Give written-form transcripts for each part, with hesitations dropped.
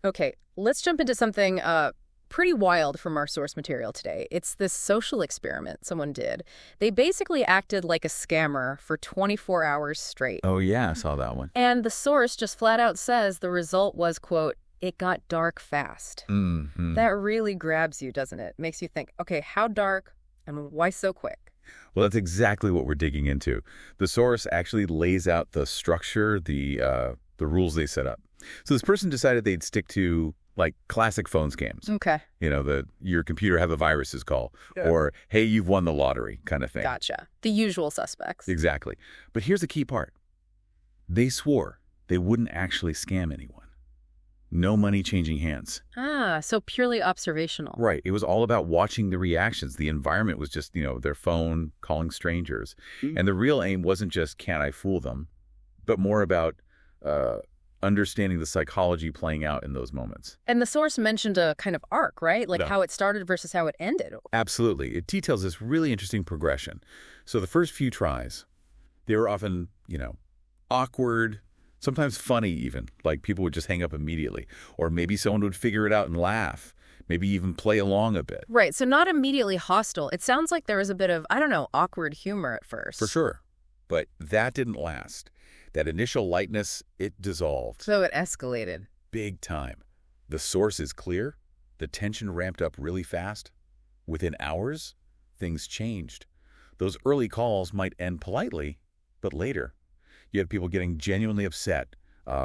Okay, let's jump into something pretty wild from our source material today. It's this social experiment someone did. They basically acted like a scammer for 24 hours straight. Oh, yeah, I saw that one. And the source just flat out says the result was, quote, it got dark fast. Hmm. That really grabs you, doesn't it? Makes you think, okay, how dark and why so quick? Well, that's exactly what we're digging into. The source actually lays out the structure, the rules they set up. So this person decided they'd stick to like classic phone scams. Okay, The your computer have a viruses call, yeah. or hey, you've won the lottery kind of thing. Gotcha. The usual suspects. Exactly. But here's the key part. They swore they wouldn't actually scam anyone. No money changing hands. Ah, so purely observational. Right. It was all about watching the reactions. The environment was just, their phone, calling strangers. And the real aim wasn't just, can I fool them, but more about uh, understanding the psychology playing out in those moments. And the source mentioned a kind of arc, right? Like Yeah. how it started versus how it ended. Absolutely. It details this really interesting progression. So the first few tries, they were often, awkward, sometimes funny even, like people would just hang up immediately. Or maybe someone would figure it out and laugh, maybe even play along a bit. Right, so not immediately hostile. It sounds like there was a bit of, I don't know, awkward humor at first. For sure. But that didn't last. That initial lightness, it dissolved. So it escalated. Big time. The source is clear. The tension ramped up really fast. Within hours, things changed. Those early calls might end politely, but later, you had people getting genuinely upset,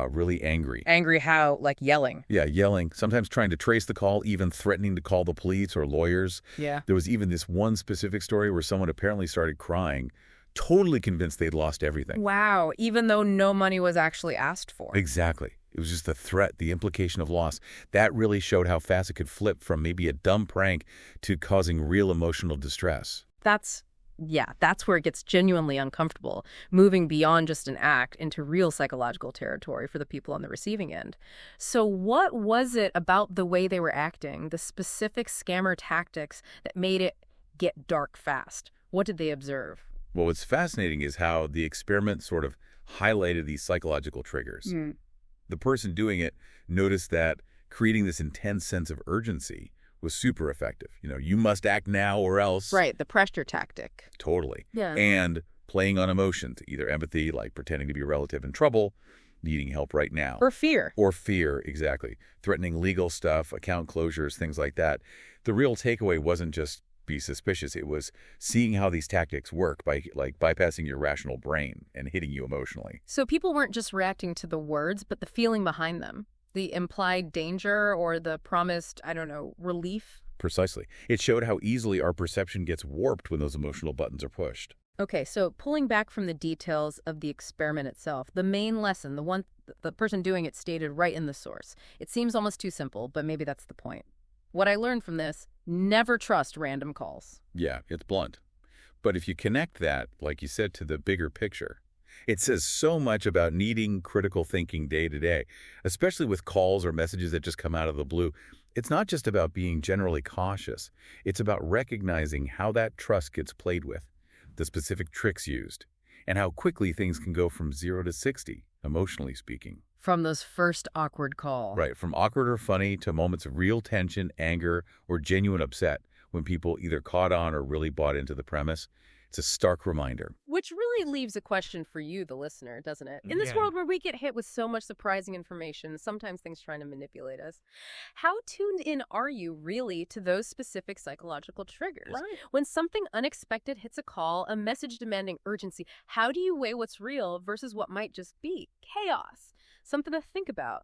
really angry. Angry how? Like yelling. Yeah, yelling, sometimes trying to trace the call, even threatening to call the police or lawyers. Yeah. There was even this one specific story where someone apparently started crying, totally convinced they'd lost everything. Wow, even though no money was actually asked for. Exactly. It was just the threat, the implication of loss. That really showed how fast it could flip from maybe a dumb prank to causing real emotional distress. That's where it gets genuinely uncomfortable, moving beyond just an act into real psychological territory for the people on the receiving end. So what was it about the way they were acting, the specific scammer tactics that made it get dark fast? What did they observe? Well, what's fascinating is how the experiment sort of highlighted these psychological triggers. The person doing it noticed that creating this intense sense of urgency was super effective. You must act now or else. Right, the pressure tactic. Totally. Yeah. And playing on emotions, either empathy, like pretending to be a relative in trouble, needing help right now. Or fear. Or fear, exactly. Threatening legal stuff, account closures, things like that. The real takeaway wasn't just be suspicious. It was seeing how these tactics work by like bypassing your rational brain and hitting you emotionally. So people weren't just reacting to the words, but the feeling behind them. The implied danger or the promised, I don't know, relief. Precisely. It showed how easily our perception gets warped when those emotional buttons are pushed. Okay, so pulling back from the details of the experiment itself, the main lesson, the person doing it stated right in the source. It seems almost too simple, but maybe that's the point. What I learned from this, never trust random calls. Yeah, it's blunt. But if you connect that, like you said, to the bigger picture, it says so much about needing critical thinking day to day, especially with calls or messages that just come out of the blue. It's not just about being generally cautious. It's about recognizing how that trust gets played with, the specific tricks used, and how quickly things can go from 0 to 60, emotionally speaking. From those first awkward calls. Right, from awkward or funny to moments of real tension, anger, or genuine upset when people either caught on or really bought into the premise. It's a stark reminder. Which really leaves a question for you, the listener, doesn't it? In this Yeah. world where we get hit with so much surprising information, sometimes things trying to manipulate us, how tuned in are you really to those specific psychological triggers? Right. When something unexpected hits a call, a message demanding urgency, how do you weigh what's real versus what might just be chaos? Something to think about.